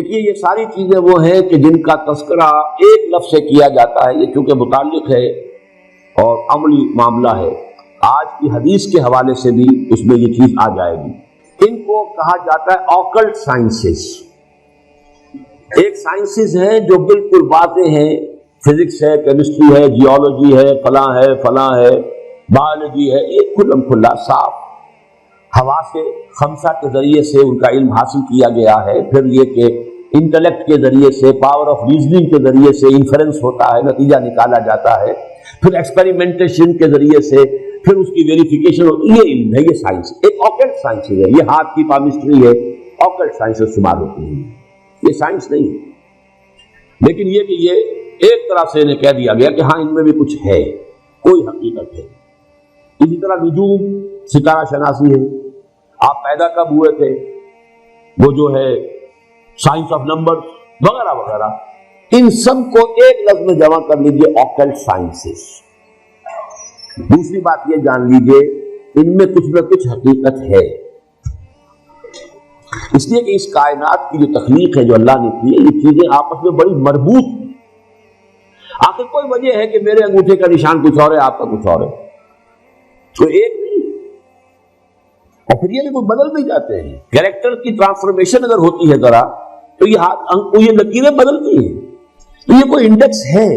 دیکھیے یہ ساری چیزیں وہ ہیں کہ جن کا تذکرہ ایک لفظ سے کیا جاتا ہے، یہ چونکہ متعلق ہے اور عملی معاملہ ہے، آج کی حدیث کے حوالے سے بھی اس میں یہ چیز آ جائے گی۔ ان کو کہا جاتا ہے آکلٹ سائنسز۔ ایک سائنسز ہیں جو بالکل واضح ہیں، فزکس ہے، کیمسٹری ہے، جیولوجی ہے، فلاں ہے، بایولوجی ہے، یہ کھلم کھلا صاف حواس خمسہ کے ذریعے سے ان کا علم حاصل کیا گیا ہے۔ پھر یہ کہ انٹلیکٹ کے ذریعے سے، پاور آف ریزننگ کے ذریعے سے انفرنس ہوتا ہے، نتیجہ نکالا جاتا ہے، پھر ایکسپیریمنٹیشن کے ذریعے سے پھر اس کی ویریفیکیشن ہوتی ہے۔ یہ علم ہے، یہ سائنس ایک آکلٹ سائنس ہے، یہ ہاتھ کی پامسٹری ہے، آکلٹ سائنس شمار ہوتی ہے، یہ سائنس نہیں ہے۔ لیکن یہ کہ یہ ایک طرح سے انہیں کہہ دیا گیا کہ ہاں ان میں بھی کچھ ہے، کوئی حقیقت ہے۔ اسی طرح نجوم، ستارہ شناسی ہے، آپ پیدا کب ہوئے تھے، وہ جو ہے سائنس آف نمبر وغیرہ وغیرہ، ان سب کو ایک لفظ میں جمع کر لیجئے آکلٹ سائنسز۔ دوسری بات یہ جان لیجئے ان میں کچھ نہ کچھ حقیقت ہے، اس لیے کہ اس کائنات کی جو تخلیق ہے جو اللہ نے کی ہے، یہ چیزیں آپس میں بڑی مربوط ہیں۔ آخر کوئی وجہ ہے کہ میرے انگوٹھے کا نشان کچھ اور ہے، آپ کا کچھ اور ہے، تو ایک نہیں، اور پھر یہ وہ بدل بھی جاتے ہیں۔ کیریکٹر کی ٹرانسفارمیشن اگر ہوتی ہے ذرا تو یہ لکیریں بدلتی ہیں، تو یہ کوئی انڈیکس ہے۔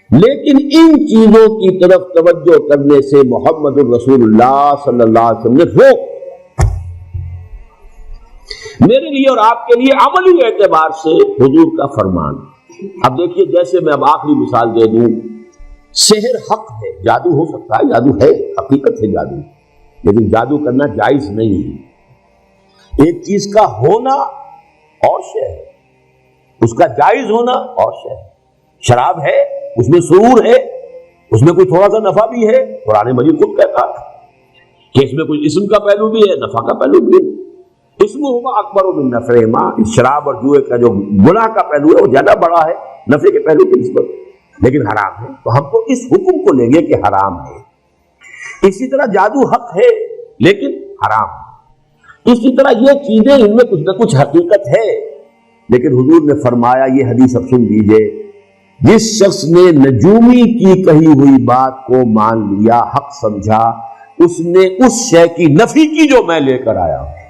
لیکن ان چیزوں کی طرف توجہ کرنے سے محمد الرسول اللہ صلی اللہ علیہ وسلم نے روک، میرے لیے اور آپ کے لیے عملی اعتبار سے حضور کا فرمان۔ اب دیکھیے، جیسے میں اب آخری مثال دے دوں، سحر حق ہے، جادو ہو سکتا ہے، جادو ہے، حقیقت ہے جادو، لیکن جادو کرنا جائز نہیں ہے۔ ایک چیز کا ہونا اور شے ہے، اس کا جائز ہونا اور شے ہے۔ شراب ہے، اس میں سرور ہے، اس میں کوئی تھوڑا سا نفع بھی ہے، قرآن مجید خود کہتا ہے کہ اس میں کوئی اسم کا پہلو بھی ہے، نفع کا پہلو بھی ہے۔ اسم ہوگا اکبر من نفعہما، شراب اور جوئے کا جو گناہ کا پہلو ہے وہ زیادہ بڑا ہے نفع کے پہلو کی نسبت، لیکن حرام ہے، تو ہم تو اس حکم کو لیں گے کہ حرام ہے۔ اسی طرح جادو حق ہے لیکن حرام ہے۔ اسی طرح یہ چیزیں ان میں کچھ نہ کچھ حقیقت ہے، لیکن حضور نے فرمایا، یہ حدیث اب سن لیجئے، جس شخص نے نجومی کی کہی ہوئی بات کو مان لیا، حق سمجھا، اس نے اس شے کی نفی کی جو میں لے کر آیا ہوں۔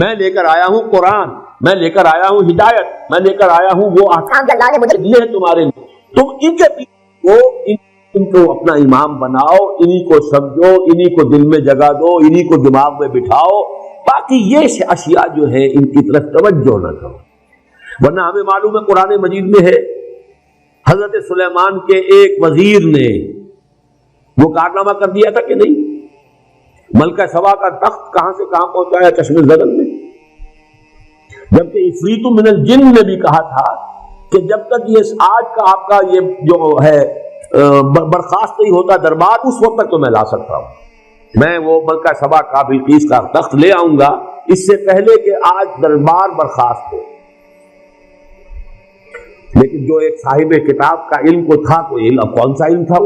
میں لے کر آیا ہوں قرآن، میں لے کر آیا ہوں ہدایت، میں لے کر آیا ہوں وہ احکام جو اللہ نے مجھے دیے ہیں تمہارے لیے، تم ان کے پیچھے ان کو اپنا امام بناؤ، انہی کو سمجھو، انہی کو دل میں جگہ دو، انہی کو دماغ میں بٹھاؤ، باقی یہ اشیاء جو ہیں ان کی طرف توجہ نہ کرو۔ ورنہ ہمیں معلوم ہے قرآن مجید میں ہے، حضرت سلیمان کے ایک وزیر نے وہ کارنامہ کر دیا تھا کہ نہیں، ملکہ سبا کا تخت کہاں سے کہاں پہنچایا، چشم زدن میں، جبکہ عفریت من الجن نے بھی کہا تھا کہ جب تک یہ آج کا آپ کا یہ جو ہے برخاست نہیں ہوتا دربار، اس وقت تک تو میں لا سکتا ہوں، میں وہ ملکہ سبا کا بلقیس کا تخت لے آؤں گا اس سے پہلے کہ آج دربار برخاست ہو۔ لیکن جو ایک صاحب کتاب کا علم کو تھا، کوئی علم، اب کون سا علم تھا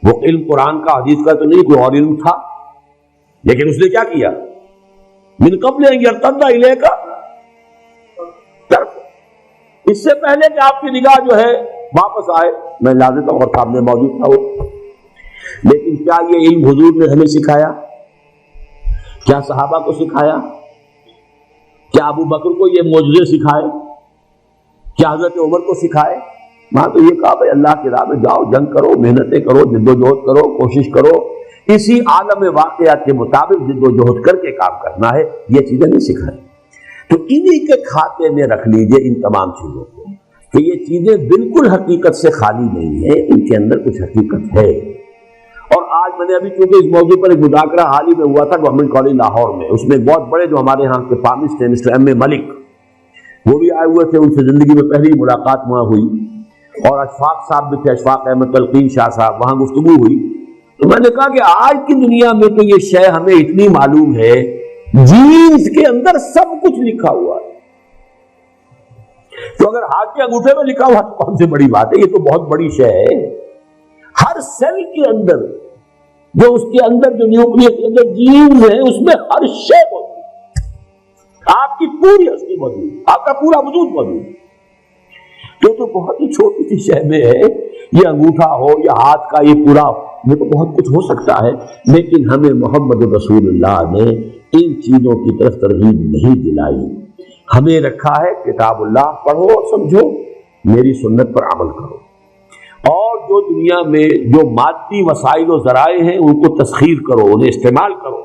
وہ علم قرآن کا حدیث کا تو نہیں، کوئی اور علم تھا، لیکن اس نے کیا کیا، من قبل ان یرتد الیک طرف، اس سے پہلے کہ آپ کی نگاہ جو ہے واپس آئے، میں لا دیتا ہوں اور سامنے موجود تھا وہ۔ لیکن کیا یہ علم حضور نے ہمیں سکھایا؟ کیا صحابہ کو سکھایا؟ کیا ابو بکر کو یہ معجزے سکھائے؟ کیا حضرت عمر کو سکھائے؟ وہاں تو یہ کہا بھائی اللہ کی راہ میں جاؤ، جنگ کرو، محنتیں کرو، جد و جہد کرو، کوشش کرو، اسی عالم واقعات کے مطابق جد و جہد کر کے کام کرنا ہے، یہ چیزیں نہیں سکھائی۔ تو انہی کے کھاتے میں رکھ لیجئے ان تمام چیزوں کو کہ یہ چیزیں بالکل حقیقت سے خالی نہیں ہیں، ان کے اندر کچھ حقیقت ہے۔ اور آج میں نے ابھی چونکہ اس موضوع پر ایک مذاکرہ حال ہی میں ہوا تھا گورنمنٹ کالج لاہور میں، اس میں ایک بہت بڑے جو ہمارے ہاں کے فارمسٹ تھے مسٹر ایم اے ملک، وہ بھی آئے ہوئے تھے، ان سے زندگی میں پہلی ملاقات وہاں ہوئی، اور اشفاق صاحب بھی تھے، اشفاق احمد تلقین شاہ صاحب، وہاں گفتگو ہوئی۔ تو میں نے کہا کہ آج کی دنیا میں تو یہ شے ہمیں اتنی معلوم ہے، جینز کے اندر سب کچھ لکھا ہوا ہے، تو اگر ہاتھ کے انگوٹھے میں لکھا ہوا تو کون سی بڑی بات ہے، یہ تو بہت بڑی شے ہے۔ ہر سیل کے اندر جو اس کے اندر جو نیوکلیس کے اندر جینز ہیں، اس میں ہر شے ہوتی ہے، آپ کی پوری ہستی موجود، آپ کا پورا وجود موجود، تو بہت ہی چھوٹی سی شے میں ہے، یہ انگوٹھا ہو یا ہاتھ کا یہ پورا، یہ تو بہت کچھ ہو سکتا ہے، لیکن ہمیں محمد رسول اللہ نے ان چیزوں کی طرف ترغیب نہیں دلائی۔ ہمیں رکھا ہے کتاب اللہ پڑھو اور سمجھو، میری سنت پر عمل کرو، اور جو دنیا میں جو مادی وسائل و ذرائع ہیں ان کو تسخیر کرو، انہیں استعمال کرو،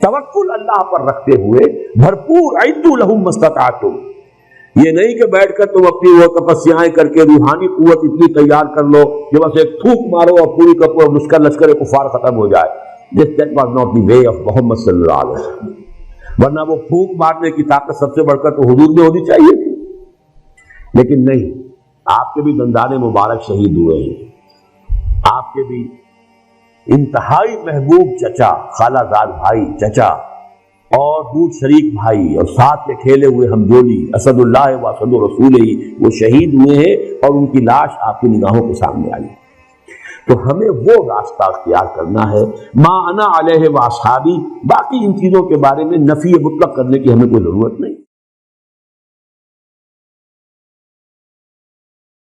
توکل اللہ پر رکھتے ہوئے بھرپور اعدوا لہم ما استطعتم۔ یہ نہیں کہ بیٹھ کر تم اپنی وہ تپسیائیں کر کے روحانی قوت اتنی تیار کر لو کہ بس ایک تھوک مارو اور پوری کا پورا لشکر کفار ختم ہو جائے۔ That was not the way of محمد صلی اللہ علیہ وسلم، ورنہ وہ پھونک مارنے کی طاقت سب سے بڑھ کر تو حضور میں ہونی چاہیے تھی، لیکن نہیں، آپ کے بھی دندان مبارک شہید ہوئے ہیں، آپ کے بھی انتہائی محبوب چچا، خالہ زاد بھائی چچا اور دودھ شریک بھائی اور ساتھ کے کھیلے ہوئے ہمجولی اسد اللہ و اسد رسول ہی وہ شہید ہوئے ہیں، اور ان کی لاش آپ کی نگاہوں کے سامنے آئی۔ تو ہمیں وہ راستہ اختیار کرنا ہے، ما انا علیہ و اصحابی۔ باقی ان چیزوں کے بارے میں نفی مطلق کرنے کی ہمیں کوئی ضرورت نہیں۔